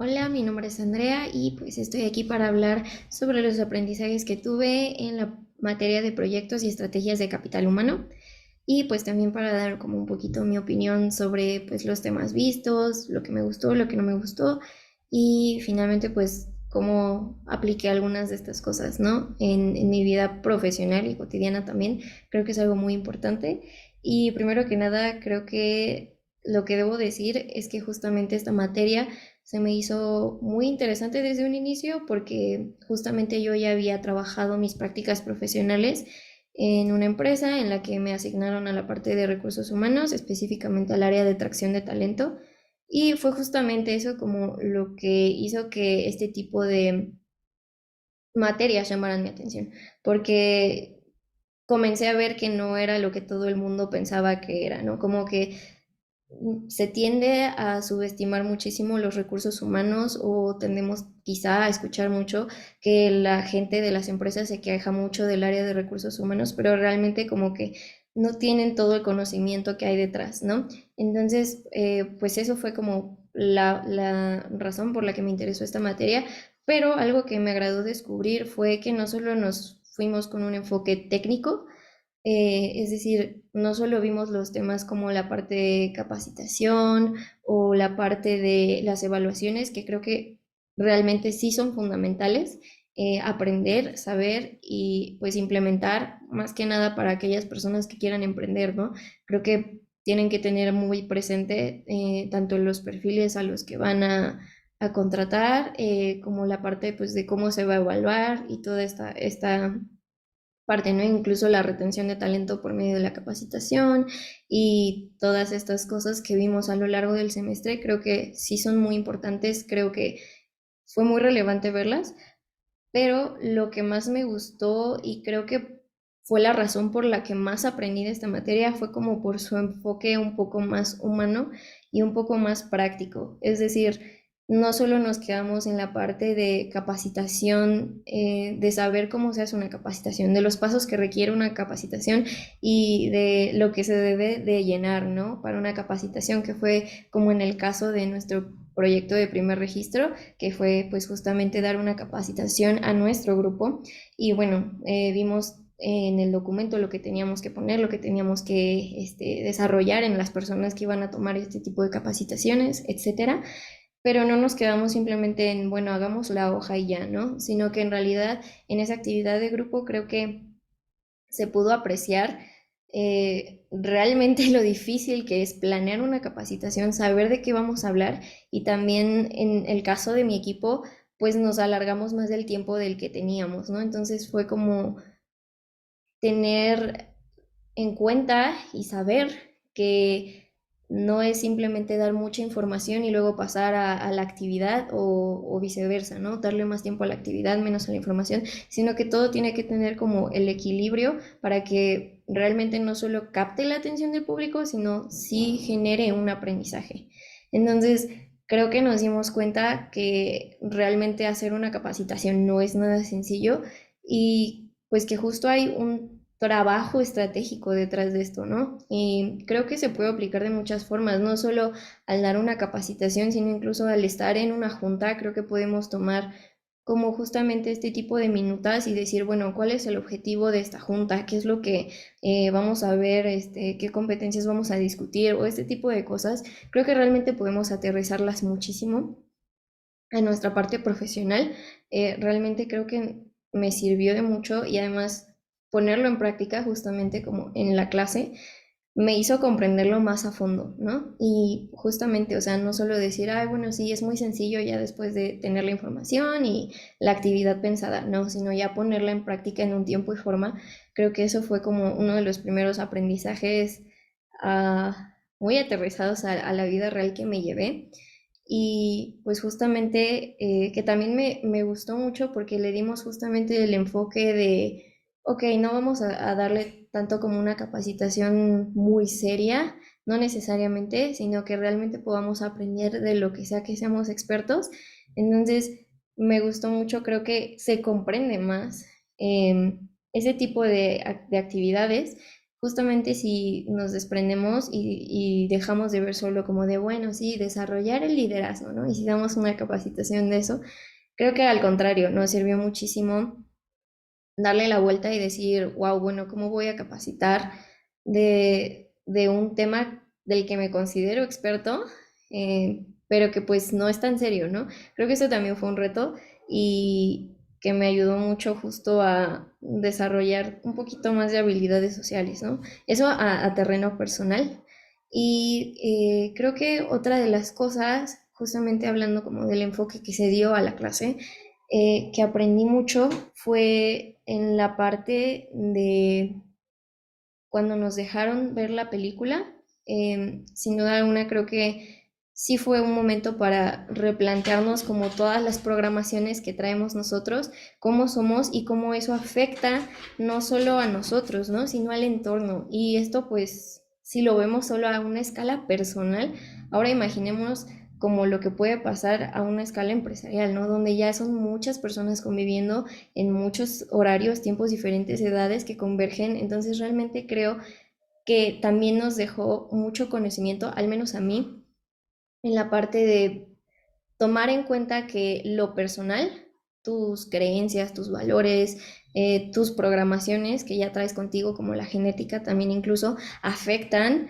Hola, mi nombre es Andrea y pues estoy aquí para hablar sobre los aprendizajes que tuve en la materia de proyectos y estrategias de capital humano y pues también para dar como un poquito mi opinión sobre pues los temas vistos, lo que me gustó, lo que no me gustó y finalmente pues cómo apliqué algunas de estas cosas, ¿no? En mi vida profesional y cotidiana también. Creo que es algo muy importante y primero que nada creo que lo que debo decir es que justamente esta materia se me hizo muy interesante desde un inicio porque justamente yo ya había trabajado mis prácticas profesionales en una empresa en la que me asignaron a la parte de recursos humanos, específicamente al área de atracción de talento. Y fue justamente eso como lo que hizo que este tipo de materias llamaran mi atención, porque comencé a ver que no era lo que todo el mundo pensaba que era, ¿no? Como que se tiende a subestimar muchísimo los recursos humanos o tendemos quizá a escuchar mucho que la gente de las empresas se queja mucho del área de recursos humanos, pero realmente como que no tienen todo el conocimiento que hay detrás, ¿no? Entonces, pues eso fue como la razón por la que me interesó esta materia, pero algo que me agradó descubrir fue que no solo nos fuimos con un enfoque técnico, es decir, no solo vimos los temas como la parte de capacitación o la parte de las evaluaciones, que creo que realmente sí son fundamentales, aprender, saber y pues implementar más que nada para aquellas personas que quieran emprender, ¿no? Creo que tienen que tener muy presente tanto los perfiles a los que van a contratar, como la parte pues de cómo se va a evaluar y toda esta parte, ¿no? Incluso la retención de talento por medio de la capacitación y todas estas cosas que vimos a lo largo del semestre, creo que sí son muy importantes, creo que fue muy relevante verlas, pero lo que más me gustó y creo que fue la razón por la que más aprendí de esta materia fue como por su enfoque un poco más humano y un poco más práctico. Es decir, no solo nos quedamos en la parte de capacitación, de saber cómo se hace una capacitación, de los pasos que requiere una capacitación y de lo que se debe de llenar, ¿no? Para una capacitación, que fue como en el caso de nuestro proyecto de primer registro, que fue pues justamente dar una capacitación a nuestro grupo y bueno, vimos en el documento lo que teníamos que poner, lo que teníamos que desarrollar en las personas que iban a tomar este tipo de capacitaciones, etcétera, pero no nos quedamos simplemente en, bueno, hagamos la hoja y ya, ¿no? Sino que en realidad en esa actividad de grupo creo que se pudo apreciar realmente lo difícil que es planear una capacitación, saber de qué vamos a hablar y también en el caso de mi equipo, pues nos alargamos más del tiempo del que teníamos, ¿no? Entonces fue como tener en cuenta y saber que no es simplemente dar mucha información y luego pasar a la actividad o viceversa, ¿no? Darle más tiempo a la actividad, menos a la información, sino que todo tiene que tener como el equilibrio para que realmente no solo capte la atención del público, sino sí genere un aprendizaje. Entonces, creo que nos dimos cuenta que realmente hacer una capacitación no es nada sencillo y pues que justo hay un trabajo estratégico detrás de esto, ¿no? Y creo que se puede aplicar de muchas formas, no solo al dar una capacitación, sino incluso al estar en una junta, creo que podemos tomar como justamente este tipo de minutas y decir, bueno, ¿cuál es el objetivo de esta junta? ¿Qué es lo que vamos a ver? ¿Qué competencias vamos a discutir? O este tipo de cosas. Creo que realmente podemos aterrizarlas muchísimo en nuestra parte profesional. Realmente creo que me sirvió de mucho y además ponerlo en práctica justamente como en la clase me hizo comprenderlo más a fondo, ¿no? Y justamente, o sea, no solo decir, ay, bueno, sí, es muy sencillo ya después de tener la información y la actividad pensada, no, sino ya ponerla en práctica en un tiempo y forma. Creo que eso fue como uno de los primeros aprendizajes muy aterrizados a la vida real que me llevé. Y pues justamente que también me gustó mucho porque le dimos justamente el enfoque de, ok, no vamos a darle tanto como una capacitación muy seria, no necesariamente, sino que realmente podamos aprender de lo que sea que seamos expertos. Entonces, me gustó mucho, creo que se comprende más ese tipo de actividades justamente si nos desprendemos y dejamos de ver solo como de, bueno, sí, desarrollar el liderazgo, ¿no? Y si damos una capacitación de eso, creo que al contrario, nos sirvió muchísimo darle la vuelta y decir, wow, bueno, ¿cómo voy a capacitar de un tema del que me considero experto, pero que pues no es tan serio, ¿no? Creo que eso también fue un reto y que me ayudó mucho justo a desarrollar un poquito más de habilidades sociales, ¿no? Eso a terreno personal. Y creo que otra de las cosas, justamente hablando como del enfoque que se dio a la clase, que aprendí mucho fue en la parte de cuando nos dejaron ver la película. Sin duda alguna creo que sí fue un momento para replantearnos como todas las programaciones que traemos nosotros, cómo somos y cómo eso afecta no solo a nosotros, ¿no? Sino al entorno. Y esto pues si lo vemos solo a una escala personal, ahora imaginémonos como lo que puede pasar a una escala empresarial, ¿no? Donde ya son muchas personas conviviendo en muchos horarios, tiempos diferentes, edades que convergen. Entonces realmente creo que también nos dejó mucho conocimiento, al menos a mí, en la parte de tomar en cuenta que lo personal, tus creencias, tus valores, tus programaciones que ya traes contigo, como la genética también incluso, afectan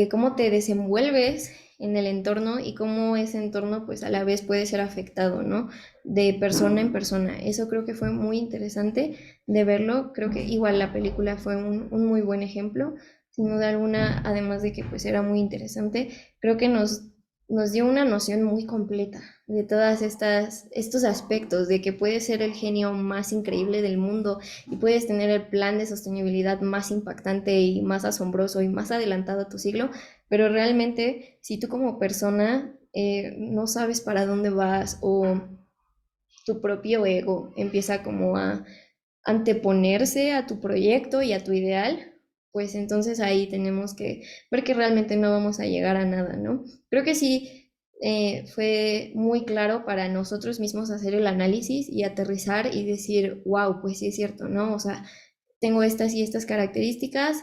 cómo te desenvuelves en el entorno y cómo ese entorno pues a la vez puede ser afectado, ¿no? De persona en persona. Eso creo que fue muy interesante de verlo. Creo que igual la película fue un muy buen ejemplo, sin duda alguna, además de que pues era muy interesante. Creo que nos dio una noción muy completa de todas estos aspectos, de que puedes ser el genio más increíble del mundo y puedes tener el plan de sostenibilidad más impactante y más asombroso y más adelantado a tu siglo, pero realmente si tú como persona no sabes para dónde vas o tu propio ego empieza como a anteponerse a tu proyecto y a tu ideal, pues entonces ahí tenemos que ver que realmente no vamos a llegar a nada, ¿no? Creo que sí fue muy claro para nosotros mismos hacer el análisis y aterrizar y decir, wow, pues sí es cierto, ¿no? O sea, tengo estas y estas características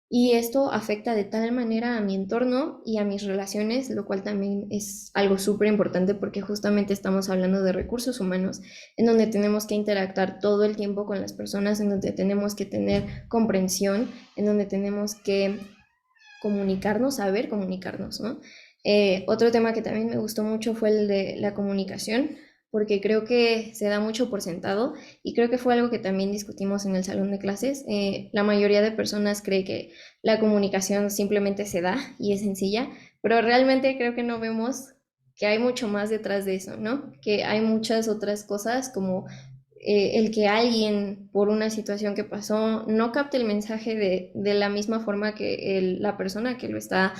y esto afecta de tal manera a mi entorno y a mis relaciones, lo cual también es algo súper importante porque justamente estamos hablando de recursos humanos, en donde tenemos que interactuar todo el tiempo con las personas, en donde tenemos que tener comprensión, en donde tenemos que comunicarnos, saber comunicarnos, ¿no? Otro tema que también me gustó mucho fue el de la comunicación, porque creo que se da mucho por sentado y creo que fue algo que también discutimos en el salón de clases. La mayoría de personas cree que la comunicación simplemente se da y es sencilla, pero realmente creo que no vemos que hay mucho más detrás de eso, ¿no? Que hay muchas otras cosas como el que alguien por una situación que pasó no capte el mensaje de la misma forma que la persona que lo está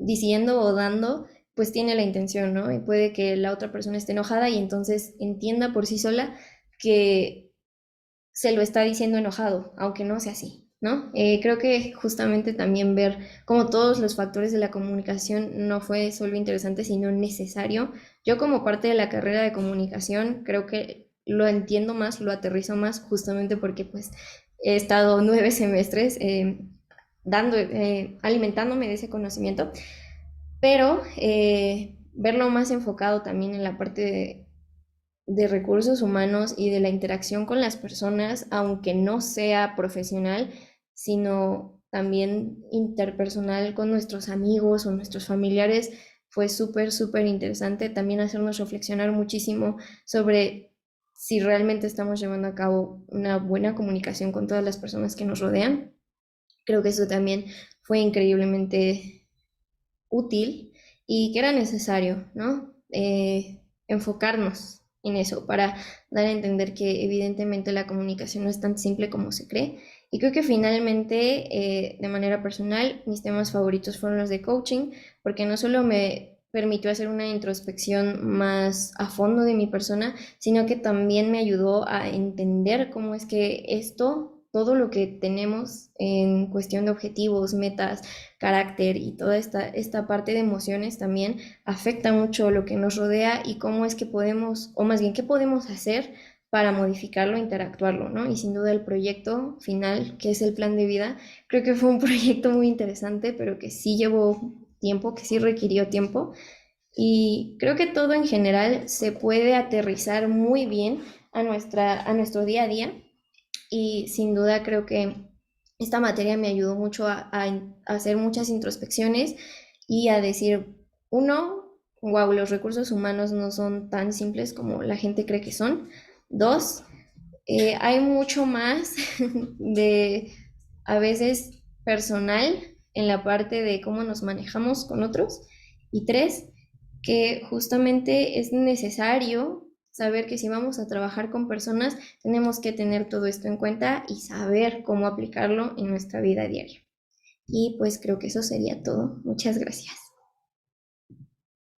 diciendo o dando, pues tiene la intención, ¿no? Y puede que la otra persona esté enojada y entonces entienda por sí sola que se lo está diciendo enojado, aunque no sea así, ¿no? Creo que justamente también ver como todos los factores de la comunicación no fue solo interesante, sino necesario. Yo como parte de la carrera de comunicación creo que lo entiendo más, lo aterrizo más, justamente porque pues he estado 9 semestres alimentándome de ese conocimiento, pero verlo más enfocado también en la parte de recursos humanos y de la interacción con las personas, aunque no sea profesional, sino también interpersonal con nuestros amigos o nuestros familiares, fue súper, súper interesante también hacernos reflexionar muchísimo sobre si realmente estamos llevando a cabo una buena comunicación con todas las personas que nos rodean. Creo que eso también fue increíblemente útil y que era necesario, ¿no? Enfocarnos en eso para dar a entender que evidentemente la comunicación no es tan simple como se cree. Y creo que finalmente, de manera personal, mis temas favoritos fueron los de coaching, porque no solo me permitió hacer una introspección más a fondo de mi persona, sino que también me ayudó a entender cómo es que esto, todo lo que tenemos en cuestión de objetivos, metas, carácter y toda esta parte de emociones también afecta mucho lo que nos rodea y cómo es que podemos, o más bien qué podemos hacer para modificarlo, interactuarlo, ¿no? Y sin duda el proyecto final, que es el plan de vida, creo que fue un proyecto muy interesante, pero que sí llevó tiempo, que sí requirió tiempo. Y creo que todo en general se puede aterrizar muy bien a nuestro día a día. Y sin duda creo que esta materia me ayudó mucho a hacer muchas introspecciones y a decir, uno, wow, los recursos humanos no son tan simples como la gente cree que son. Dos, hay mucho más de a veces personal en la parte de cómo nos manejamos con otros. Y tres, que justamente es necesario saber que si vamos a trabajar con personas, tenemos que tener todo esto en cuenta y saber cómo aplicarlo en nuestra vida diaria. Y pues creo que eso sería todo. Muchas gracias.